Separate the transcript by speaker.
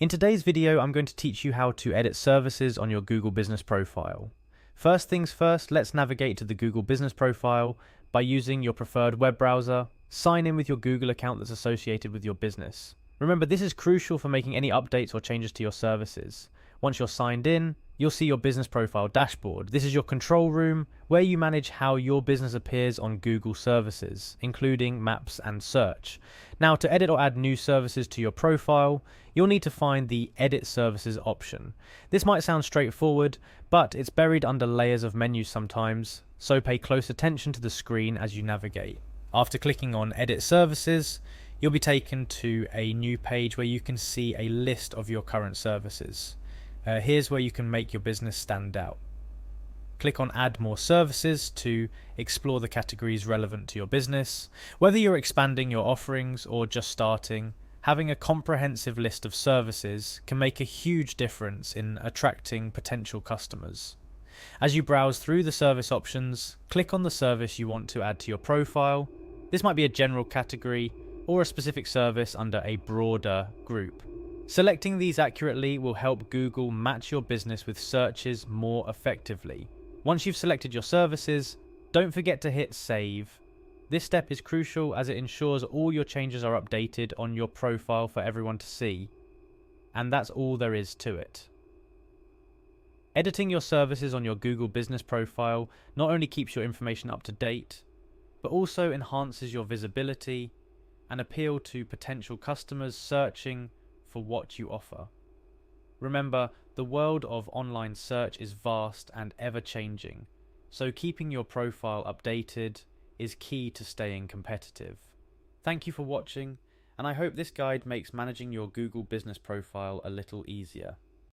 Speaker 1: In today's video, I'm going to teach you how to edit services on your Google Business Profile. First things first, let's navigate to the Google Business Profile by using your preferred web browser. Sign in with your Google account that's associated with your business. Remember, this is crucial for making any updates or changes to your services. Once you're signed in, you'll see your business profile dashboard. This is your control room where you manage how your business appears on Google services, including maps and search. Now, to edit or add new services to your profile, you'll need to find the Edit Services option. This might sound straightforward, but it's buried under layers of menus sometimes, so pay close attention to the screen as you navigate. After clicking on Edit Services, you'll be taken to a new page where you can see a list of your current services. Here's where you can make your business stand out. Click on Add More Services to explore the categories relevant to your business. Whether you're expanding your offerings or just starting, having a comprehensive list of services can make a huge difference in attracting potential customers. As you browse through the service options, click on the service you want to add to your profile. This might be a general category or a specific service under a broader group. Selecting these accurately will help Google match your business with searches more effectively. Once you've selected your services, don't forget to hit Save. This step is crucial as it ensures all your changes are updated on your profile for everyone to see. And that's all there is to it. Editing your services on your Google Business Profile not only keeps your information up to date, but also enhances your visibility and appeal to potential customers searching for what you offer. Remember, the world of online search is vast and ever-changing, so keeping your profile updated is key to staying competitive. Thank you for watching, and I hope this guide makes managing your Google Business Profile a little easier.